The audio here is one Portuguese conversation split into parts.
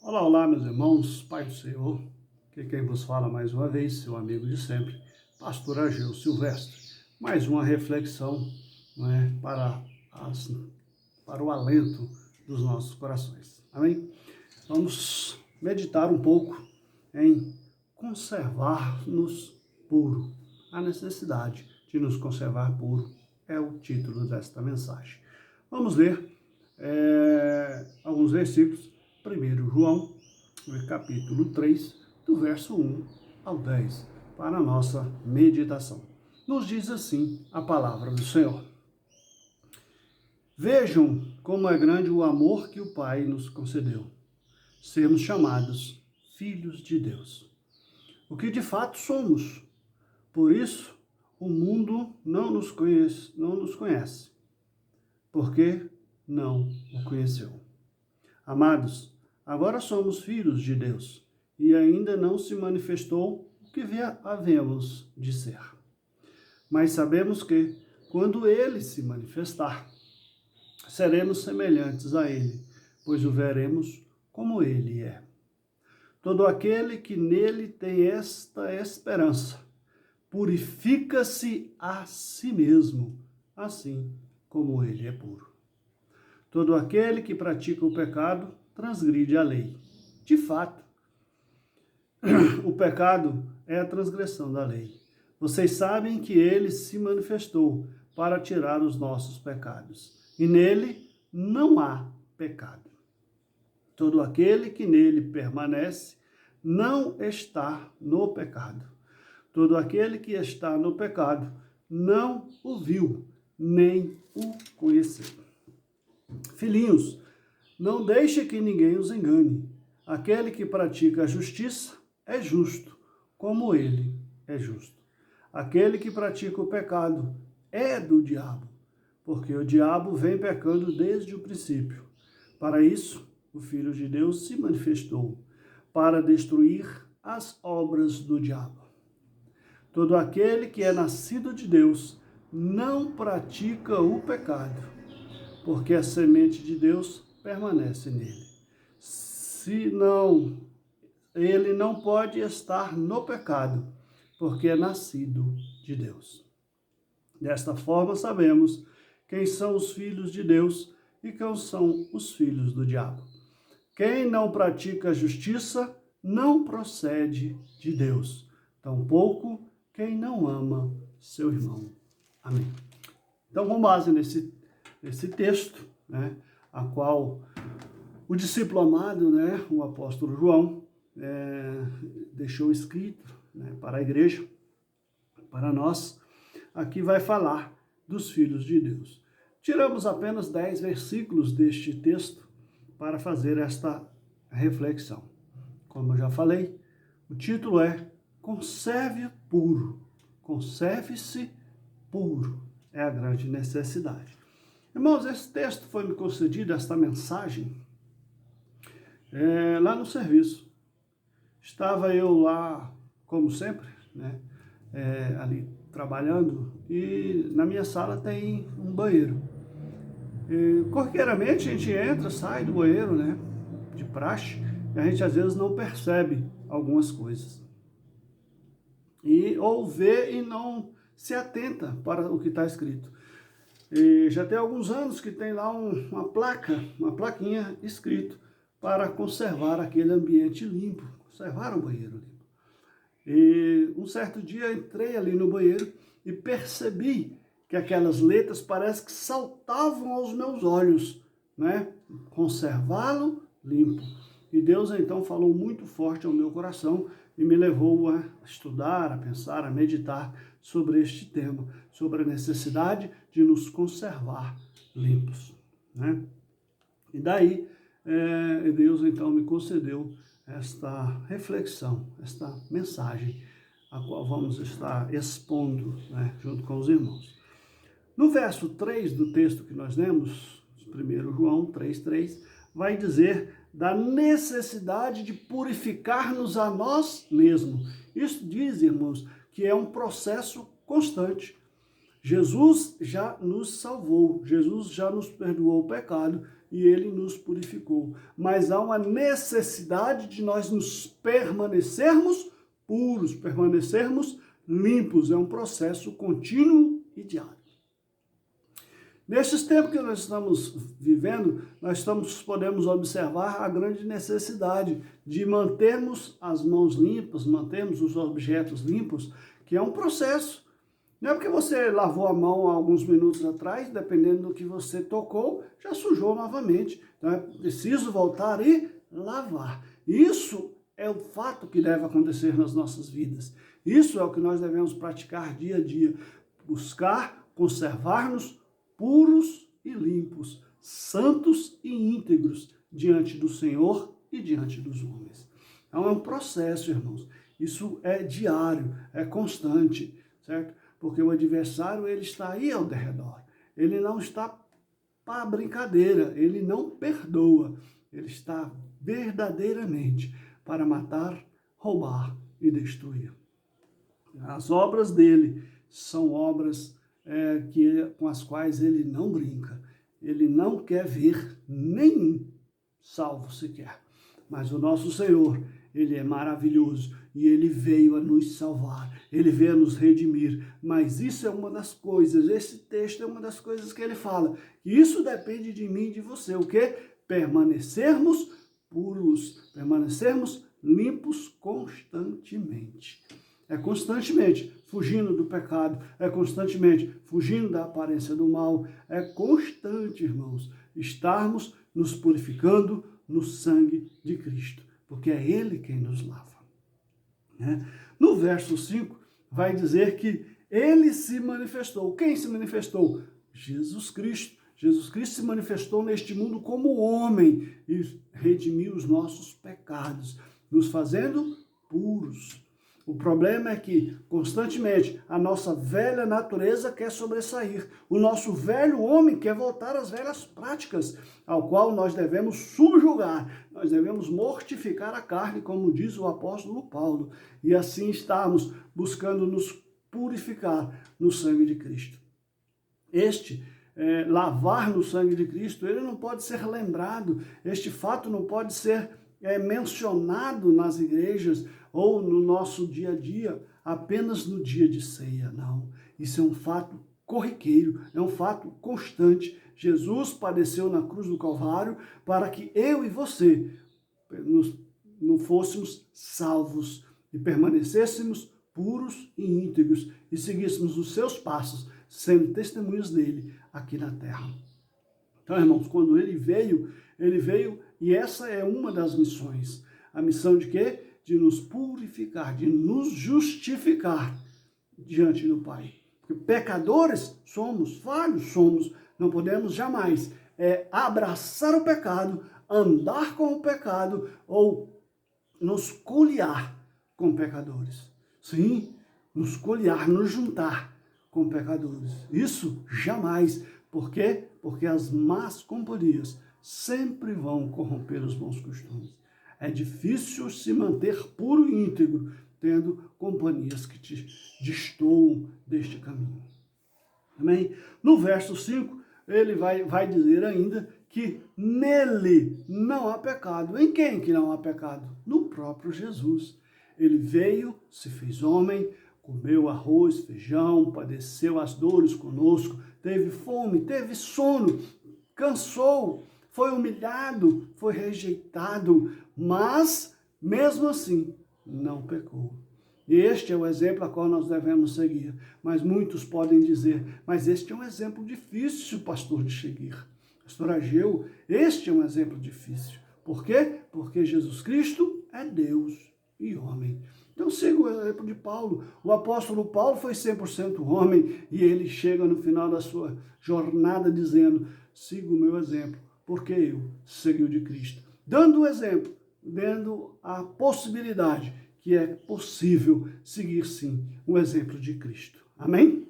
Olá, olá, meus irmãos, Pai do Senhor, que quem vos fala mais uma vez, seu amigo de sempre, Pastor Ageu Silvestre. Mais uma reflexão, para o alento dos nossos corações. Amém? Vamos meditar um pouco em conservar-nos puro. A necessidade de nos conservar puro é o título desta mensagem. Vamos ler alguns versículos. 1 João, capítulo 3, do verso 1 ao 10, para a nossa meditação. Nos diz assim a palavra do Senhor. Vejam como é grande o amor que o Pai nos concedeu, sermos chamados filhos de Deus. O que de fato somos. Por isso, o mundo não nos conhece, porque não o conheceu. Amados, agora somos filhos de Deus, e ainda não se manifestou o que havemos de ser. Mas sabemos que, quando Ele se manifestar, seremos semelhantes a Ele, pois o veremos como Ele é. Todo aquele que nele tem esta esperança, purifica-se a si mesmo, assim como Ele é puro. Todo aquele que pratica o pecado transgride a lei. De fato, o pecado é a transgressão da lei. Vocês sabem que ele se manifestou para tirar os nossos pecados, e nele não há pecado. Todo aquele que nele permanece não está no pecado. Todo aquele que está no pecado não o viu, nem o conheceu. Filhinhos, não deixe que ninguém os engane. Aquele que pratica a justiça é justo, como ele é justo. Aquele que pratica o pecado é do diabo, porque o diabo vem pecando desde o princípio. Para isso, o Filho de Deus se manifestou, para destruir as obras do diabo. Todo aquele que é nascido de Deus não pratica o pecado, porque a semente de Deus permanece nele. Senão, ele não pode estar no pecado, porque é nascido de Deus. Desta forma, sabemos quem são os filhos de Deus e quem são os filhos do diabo. Quem não pratica a justiça não procede de Deus, tampouco quem não ama seu irmão. Amém. Então, com base nesse texto, a qual o discípulo amado, o apóstolo João, deixou escrito para a igreja, para nós, aqui vai falar dos filhos de Deus. Tiramos apenas 10 versículos deste texto para fazer esta reflexão. Como eu já falei, o título é Conserve Puro. Conserve-se puro. É a grande necessidade. Irmãos, esse texto foi me concedido, esta mensagem, lá no serviço. Estava eu lá, como sempre, ali trabalhando, e na minha sala tem um banheiro. E, corriqueiramente a gente entra, sai do banheiro, de praxe, e a gente às vezes não percebe algumas coisas. Ou vê e não se atenta para o que está escrito. E já tem alguns anos que tem lá uma plaquinha escrito para conservar aquele ambiente limpo, conservar o banheiro limpo. E um certo dia entrei ali no banheiro e percebi que aquelas letras parece que saltavam aos meus olhos, Conservá-lo limpo. E Deus então falou muito forte ao meu coração e me levou a estudar, a pensar, a meditar sobre este tema, sobre a necessidade de nos conservar limpos, E daí, Deus então me concedeu esta reflexão, esta mensagem, a qual vamos estar expondo, junto com os irmãos. No verso 3 do texto que nós lemos, 1 João 3,3, vai dizer da necessidade de purificar-nos a nós mesmos. Isso diz, irmãos, que é um processo constante. Jesus já nos salvou, Jesus já nos perdoou o pecado e ele nos purificou. Mas há uma necessidade de nós nos permanecermos puros, permanecermos limpos. É um processo contínuo e diário. Nesses tempos que nós estamos vivendo, podemos observar a grande necessidade de mantermos as mãos limpas, mantermos os objetos limpos, que é um processo. Não é porque você lavou a mão há alguns minutos atrás, dependendo do que você tocou, já sujou novamente. Então é preciso voltar e lavar. Isso é o fato que deve acontecer nas nossas vidas. Isso é o que nós devemos praticar dia a dia. Buscar conservar-nos puros e limpos, santos e íntegros diante do Senhor e diante dos homens. Então é um processo, irmãos. Isso é diário, é constante, certo? Porque o adversário, ele está aí ao derredor. Ele não está para brincadeira, ele não perdoa. Ele está verdadeiramente para matar, roubar e destruir. As obras dele são obras com as quais ele não brinca. Ele não quer ver nenhum salvo sequer. Mas o nosso Senhor, ele é maravilhoso e ele veio a nos salvar, ele veio a nos redimir. Mas isso é uma das coisas, esse texto é uma das coisas que ele fala. E isso depende de mim e de você. O quê? Permanecermos puros, permanecermos limpos constantemente. É constantemente fugindo do pecado, é constantemente fugindo da aparência do mal, é constante, irmãos, estarmos nos purificando no sangue de Cristo, porque é Ele quem nos lava. No verso 5, vai dizer que Ele se manifestou. Quem se manifestou? Jesus Cristo. Jesus Cristo se manifestou neste mundo como homem e redimiu os nossos pecados, nos fazendo puros. O problema é que, constantemente, a nossa velha natureza quer sobressair. O nosso velho homem quer voltar às velhas práticas, ao qual nós devemos subjugar. Nós devemos mortificar a carne, como diz o apóstolo Paulo, e assim estarmos buscando nos purificar no sangue de Cristo. Lavar no sangue de Cristo, ele não pode ser lembrado, este fato não pode ser mencionado nas igrejas ou no nosso dia a dia, apenas no dia de ceia, não. Isso é um fato corriqueiro, é um fato constante. Jesus padeceu na cruz do Calvário para que eu e você não fôssemos salvos e permanecêssemos puros e íntegros e seguíssemos os seus passos, sendo testemunhas dele aqui na terra. Então, irmãos, quando ele veio e essa é uma das missões. A missão de quê? De nos purificar, de nos justificar diante do Pai. Porque pecadores somos, falhos somos, não podemos jamais abraçar o pecado, andar com o pecado ou nos coliar com pecadores. Sim, nos coliar, nos juntar com pecadores. Isso jamais. Por quê? Porque as más companhias sempre vão corromper os bons costumes. É difícil se manter puro e íntegro, tendo companhias que te destoam deste caminho. Amém? No verso 5, ele vai dizer ainda que nele não há pecado. Em quem que não há pecado? No próprio Jesus. Ele veio, se fez homem, comeu arroz, feijão, padeceu as dores conosco, teve fome, teve sono, cansou, foi humilhado, foi rejeitado, mas, mesmo assim, não pecou. E este é o exemplo a qual nós devemos seguir. Mas muitos podem dizer, mas este é um exemplo difícil, pastor, de seguir. Pastor Ageu, este é um exemplo difícil. Por quê? Porque Jesus Cristo é Deus e homem. Então siga o exemplo de Paulo. O apóstolo Paulo foi 100% homem e ele chega no final da sua jornada dizendo, siga o meu exemplo, porque eu segui o de Cristo. Dando o exemplo, dando a possibilidade que é possível seguir sim o exemplo de Cristo. Amém?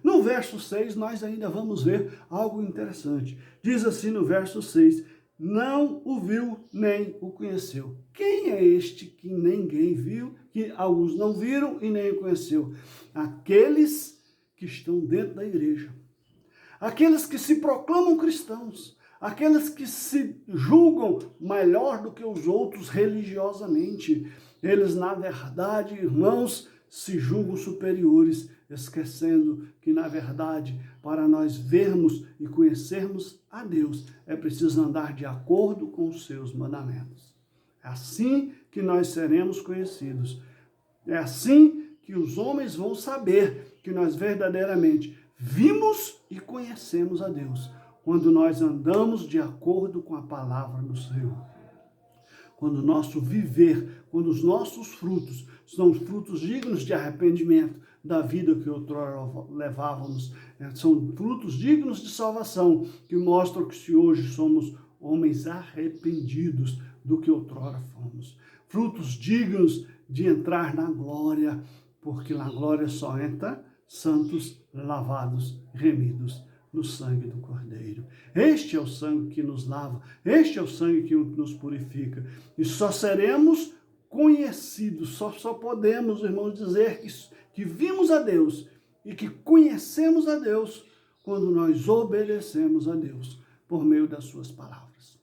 No verso 6 nós ainda vamos ver algo interessante. Diz assim no verso 6, não o viu nem o conheceu. Quem é este que ninguém viu, que alguns não viram e nem o conheceu? Aqueles que estão dentro da igreja. Aqueles que se proclamam cristãos. aqueles que se julgam melhor do que os outros religiosamente. Eles, na verdade, irmãos, se julgam superiores, esquecendo que, na verdade, para nós vermos e conhecermos a Deus, é preciso andar de acordo com os seus mandamentos. É assim que nós seremos conhecidos. É assim que os homens vão saber que nós verdadeiramente vimos e conhecemos a Deus, quando nós andamos de acordo com a palavra do Senhor. Quando o nosso viver, quando os nossos frutos são frutos dignos de arrependimento da vida que outrora levávamos, são frutos dignos de salvação, que mostram que se hoje somos homens arrependidos do que outrora fomos. Frutos dignos de entrar na glória, porque na glória só entra santos, lavados, remidos no sangue do Cordeiro. Este é o sangue que nos lava, este é o sangue que nos purifica. E só seremos conhecidos, só podemos, irmãos, dizer que vimos a Deus e que conhecemos a Deus quando nós obedecemos a Deus por meio das suas palavras,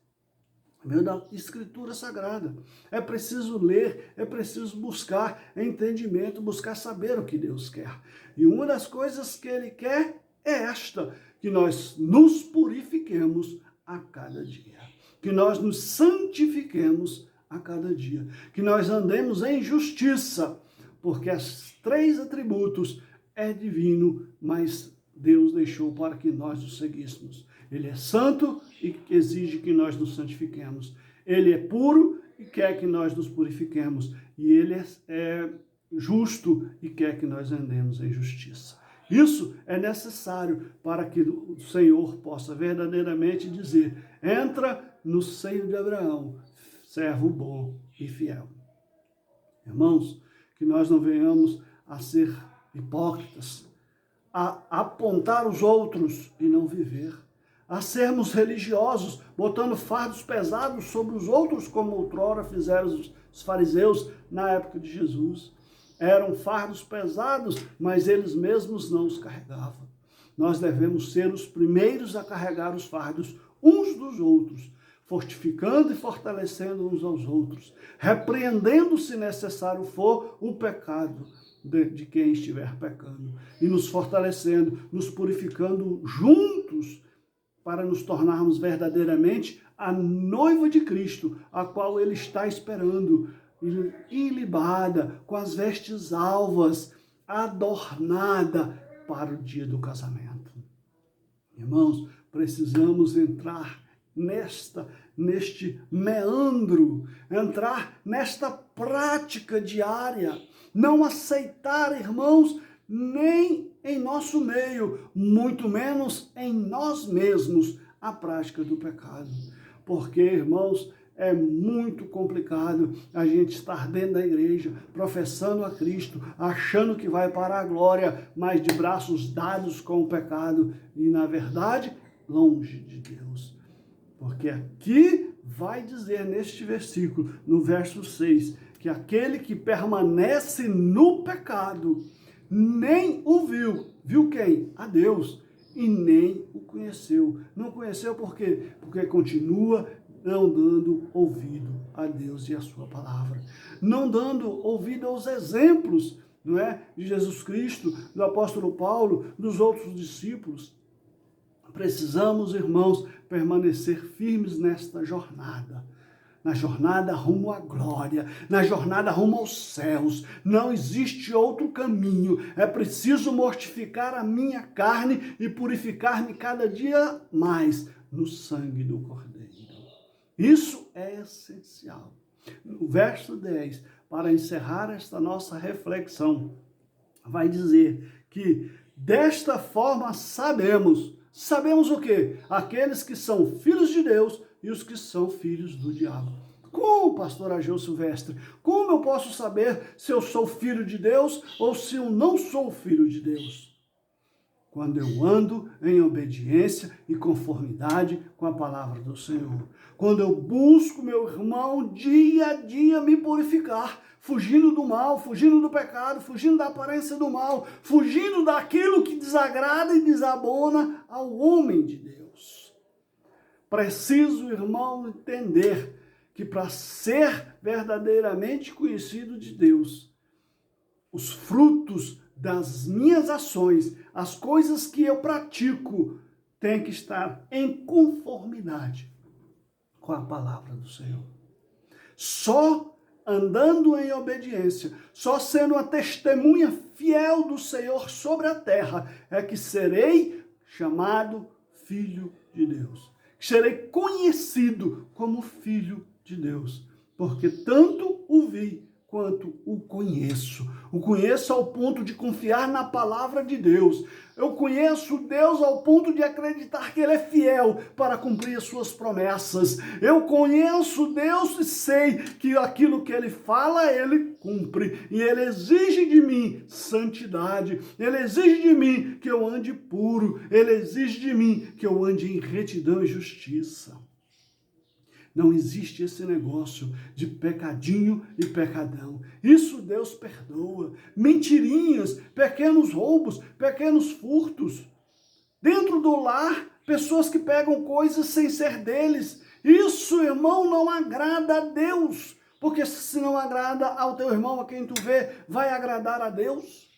por meio da Escritura Sagrada. É preciso ler, é preciso buscar entendimento, buscar saber o que Deus quer. E uma das coisas que Ele quer é esta, que nós nos purifiquemos a cada dia, que nós nos santifiquemos a cada dia, que nós andemos em justiça, porque os 3 atributos é divino, mas Deus deixou para que nós o seguíssemos. Ele é santo e exige que nós nos santifiquemos. Ele é puro e quer que nós nos purifiquemos. E Ele é justo e quer que nós andemos em justiça. Isso é necessário para que o Senhor possa verdadeiramente dizer: entra no seio de Abraão, servo bom e fiel. Irmãos, que nós não venhamos a ser hipócritas, a apontar os outros e não viver, a sermos religiosos, botando fardos pesados sobre os outros, como outrora fizeram os fariseus na época de Jesus. Eram fardos pesados, mas eles mesmos não os carregavam. Nós devemos ser os primeiros a carregar os fardos uns dos outros, fortificando e fortalecendo uns aos outros, repreendendo, se necessário for, o pecado de quem estiver pecando, e nos fortalecendo, nos purificando juntos, para nos tornarmos verdadeiramente a noiva de Cristo, a qual Ele está esperando, ilibada, com as vestes alvas, adornada para o dia do casamento. Irmãos, precisamos entrar neste meandro, entrar nesta prática diária, não aceitar, irmãos, nem em nosso meio, muito menos em nós mesmos, a prática do pecado. Porque, irmãos, é muito complicado a gente estar dentro da igreja, professando a Cristo, achando que vai para a glória, mas de braços dados com o pecado e, na verdade, longe de Deus. Porque aqui vai dizer neste versículo, no verso 6, que aquele que permanece no pecado nem o viu. Viu quem? A Deus. E nem o conheceu. Não conheceu por quê? Porque continua não dando ouvido a Deus e a sua palavra. Não dando ouvido aos exemplos, não é? De Jesus Cristo, do apóstolo Paulo, dos outros discípulos. Precisamos, irmãos, permanecer firmes nesta jornada. Na jornada rumo à glória, na jornada rumo aos céus. Não existe outro caminho. É preciso mortificar a minha carne e purificar-me cada dia mais no sangue do Cordeiro. Isso é essencial. No verso 10, para encerrar esta nossa reflexão, vai dizer que desta forma sabemos o quê? Aqueles que são filhos de Deus e os que são filhos do diabo. Como, pastor Ageu Silvestre? Como eu posso saber se eu sou filho de Deus ou se eu não sou filho de Deus? Quando eu ando em obediência e conformidade com a palavra do Senhor. Quando eu busco, meu irmão, dia a dia me purificar, fugindo do mal, fugindo do pecado, fugindo da aparência do mal, fugindo daquilo que desagrada e desabona ao homem de Deus. Preciso, irmão, entender que para ser verdadeiramente conhecido de Deus, os frutos das minhas ações, as coisas que eu pratico, têm que estar em conformidade com a palavra do Senhor. Só andando em obediência, só sendo uma testemunha fiel do Senhor sobre a terra, é que serei chamado filho de Deus. Serei conhecido como filho de Deus, porque tanto o vi quanto o conheço. O conheço ao ponto de confiar na palavra de Deus. Eu conheço Deus ao ponto de acreditar que Ele é fiel para cumprir as suas promessas. Eu conheço Deus e sei que aquilo que Ele fala, Ele cumpre. E Ele exige de mim santidade. Ele exige de mim que eu ande puro. Ele exige de mim que eu ande em retidão e justiça. Não existe esse negócio de pecadinho e pecadão. Isso Deus perdoa. Mentirinhas, pequenos roubos, pequenos furtos. Dentro do lar, pessoas que pegam coisas sem ser deles. Isso, irmão, não agrada a Deus. Porque se não agrada ao teu irmão, a quem tu vê, vai agradar a Deus?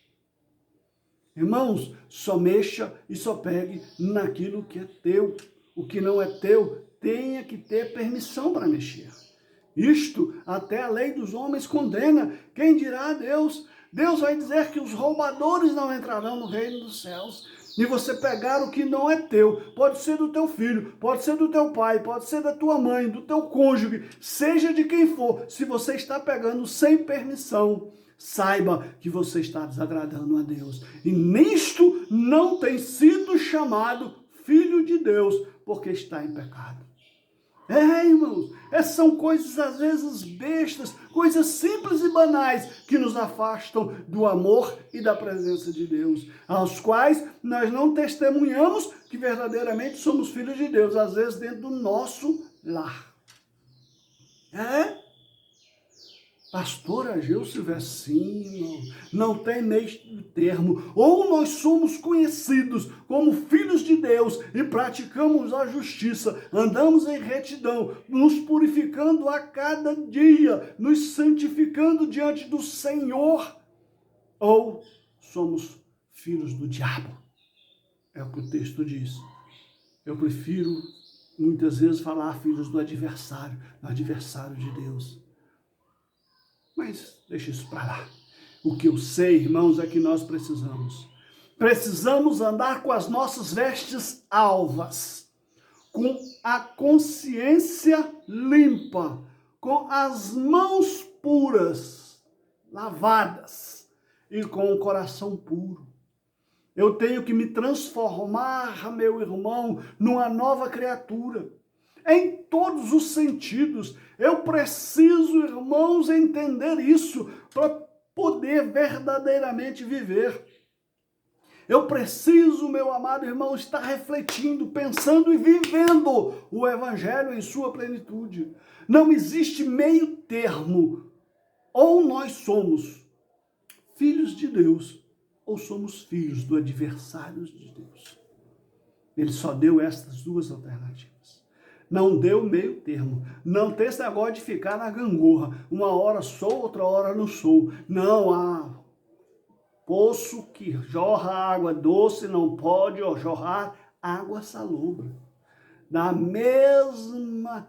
Irmãos, só mexa e só pegue naquilo que é teu. O que não é teu, tenha que ter permissão para mexer. Isto até a lei dos homens condena. Quem dirá a Deus? Deus vai dizer que os roubadores não entrarão no reino dos céus. E você pegar o que não é teu, pode ser do teu filho, pode ser do teu pai, pode ser da tua mãe, do teu cônjuge, seja de quem for, se você está pegando sem permissão, saiba que você está desagradando a Deus. E nisto não tem sido chamado filho de Deus, porque está em pecado. Irmãos, são coisas às vezes bestas, coisas simples e banais que nos afastam do amor e da presença de Deus, aos quais nós não testemunhamos que verdadeiramente somos filhos de Deus, às vezes dentro do nosso lar. Pastor Ageu Silva, sim, não tem meio termo. Ou nós somos conhecidos como filhos de Deus e praticamos a justiça, andamos em retidão, nos purificando a cada dia, nos santificando diante do Senhor, ou somos filhos do diabo. É o que o texto diz. Eu prefiro muitas vezes falar filhos do adversário de Deus. Mas deixa isso para lá. O que eu sei, irmãos, é que nós precisamos andar com as nossas vestes alvas, com a consciência limpa, com as mãos puras, lavadas e com o coração puro. Eu tenho que me transformar, meu irmão, numa nova criatura. Em todos os sentidos. Eu preciso, irmãos, entender isso para poder verdadeiramente viver. Eu preciso, meu amado irmão, estar refletindo, pensando e vivendo o Evangelho em sua plenitude. Não existe meio termo. Ou nós somos filhos de Deus, ou somos filhos do adversário de Deus. Ele só deu estas duas alternativas. Não deu meio termo. Não tem esse negócio de ficar na gangorra. Uma hora sou, outra hora não sou. Não, poço que jorra água doce não pode jorrar água salobra. Da mesma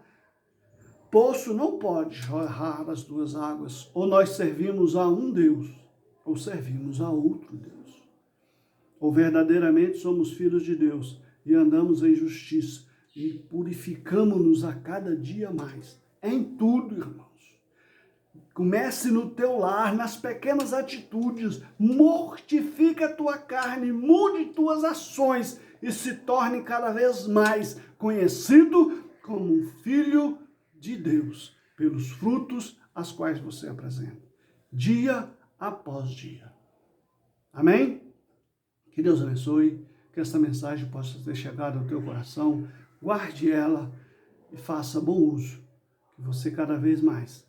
poço não pode jorrar as duas águas. Ou nós servimos a um Deus, ou servimos a outro Deus. Ou verdadeiramente somos filhos de Deus e andamos em justiça e purificamos-nos a cada dia mais. Em tudo, irmãos. Comece no teu lar, nas pequenas atitudes. Mortifica a tua carne, mude tuas ações e se torne cada vez mais conhecido como um filho de Deus, pelos frutos as quais você apresenta, dia após dia. Amém? Que Deus abençoe, que esta mensagem possa ter chegado ao teu coração. Guarde ela e faça bom uso. Que você cada vez mais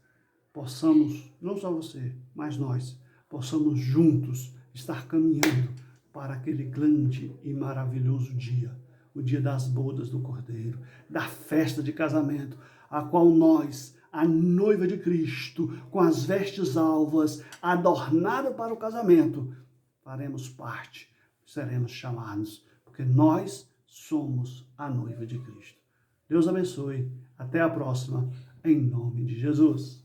possamos, não só você, mas nós, possamos juntos estar caminhando para aquele grande e maravilhoso dia, o dia das bodas do Cordeiro, da festa de casamento, a qual nós, a noiva de Cristo, com as vestes alvas, adornada para o casamento, faremos parte, seremos chamados, porque nós somos a noiva de Cristo. Deus abençoe. Até a próxima, em nome de Jesus.